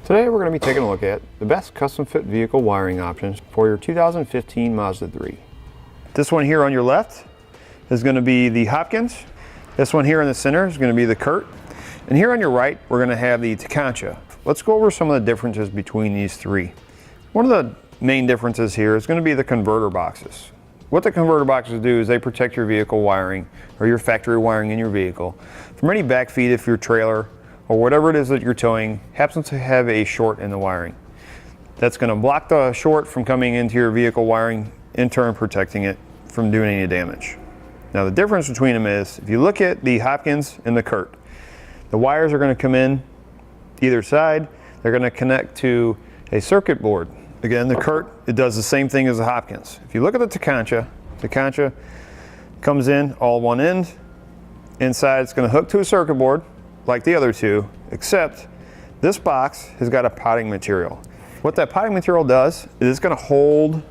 Today we're going to be taking a look at the best custom fit vehicle wiring options for your 2015 Mazda 3. This one here on your left is going to be the Hopkins. This one here in the center is going to be the Curt. And here on your right we're going to have the Tekonsha. Let's go over some of the differences between these three. One of the main differences here is going to be the converter boxes. What the converter boxes do is they protect your vehicle wiring or your factory wiring in your vehicle from any backfeed if your trailer or whatever it is that you're towing happens to have a short in the wiring. That's going to block the short from coming into your vehicle wiring, in turn protecting it from doing any damage. Now the difference between them is, if you look at the Hopkins and the Curt, the wires are going to come in either side. They're going to connect to a circuit board. Again, the Curt, it does the same thing as the Hopkins. If you look at the Tekonsha comes in all one end. Inside it's going to hook to a circuit board like the other two, except this box has got a potting material. What that potting material does is it's going to hold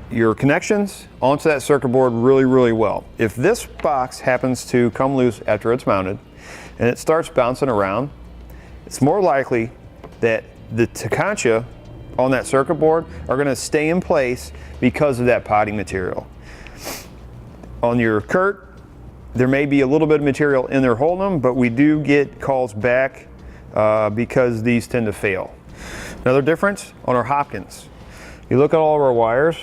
your connections onto that circuit board really well. If this box happens to come loose after it's mounted and it starts bouncing around, it's more likely that the Tekonsha on that circuit board are going to stay in place because of that potting material. On your Curt, there may be a little bit of material in there holding them, but we do get calls back because these tend to fail. Another difference on our Hopkins, you look at all of our wires,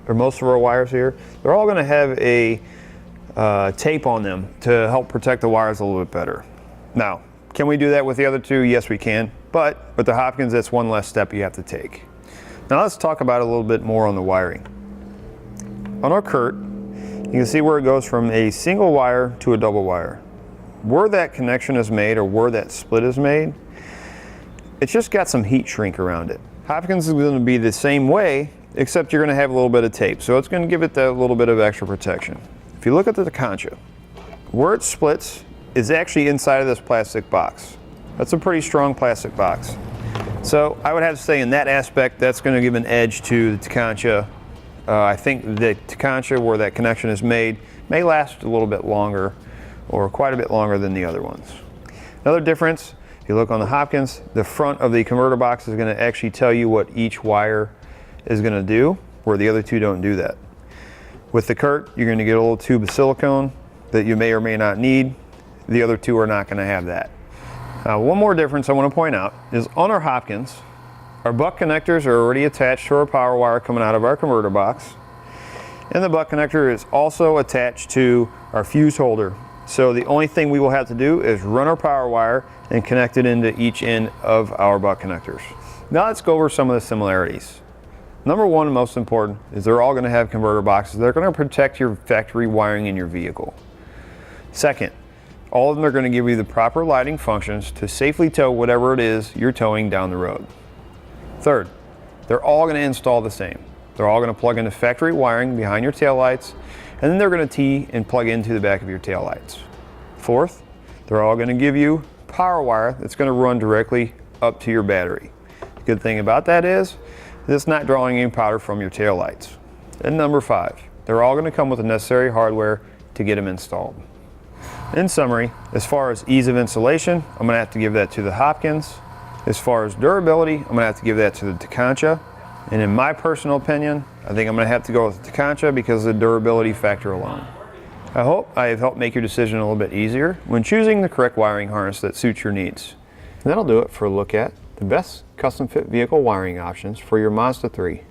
or most of our wires here, they're all going to have a tape on them to help protect the wires a little bit better. Now, can we do that with the other two? Yes, we can. But with the Hopkins, that's one less step you have to take. Now let's talk about it a little bit more on the wiring. On our Curt, you can see where it goes from a single wire to a double wire. Where that connection is made, or where that split is made, it's just got some heat shrink around it. Hopkins is going to be the same way, except you're going to have a little bit of tape. So it's going to give it that little bit of extra protection. If you look at the Tekonsha, where it splits is actually inside of this plastic box. That's a pretty strong plastic box. So I would have to say in that aspect, that's going to give an edge to the Tekonsha. I think the Tekonsha, where that connection is made, may last a little bit longer, or quite a bit longer than the other ones. Another difference, if you look on the Hopkins, the front of the converter box is going to actually tell you what each wire is going to do, where the other two don't do that. With the Curt, you're going to get a little tube of silicone that you may or may not need. The other two are not going to have that. Now, one more difference I want to point out is on our Hopkins, our buck connectors are already attached to our power wire coming out of our converter box. And the buck connector is also attached to our fuse holder. So the only thing we will have to do is run our power wire and connect it into each end of our buck connectors. Now let's go over some of the similarities. Number one, most important, is they're all going to have converter boxes. They're going to protect your factory wiring in your vehicle. Second, all of them are going to give you the proper lighting functions to safely tow whatever it is you're towing down the road. Third, they're all going to install the same. They're all going to plug into factory wiring behind your taillights, and then they're going to tee and plug into the back of your taillights. Fourth, they're all going to give you power wire that's going to run directly up to your battery. The good thing about that is it's not drawing any power from your taillights. And number five, they're all going to come with the necessary hardware to get them installed. In summary, as far as ease of installation, I'm going to have to give that to the Hopkins. As far as durability, I'm going to have to give that to the Tekonsha. And in my personal opinion, I think I'm going to have to go with the Tekonsha because of the durability factor alone. I hope I have helped make your decision a little bit easier when choosing the correct wiring harness that suits your needs. And that'll do it for a look at the best custom fit vehicle wiring options for your Mazda 3.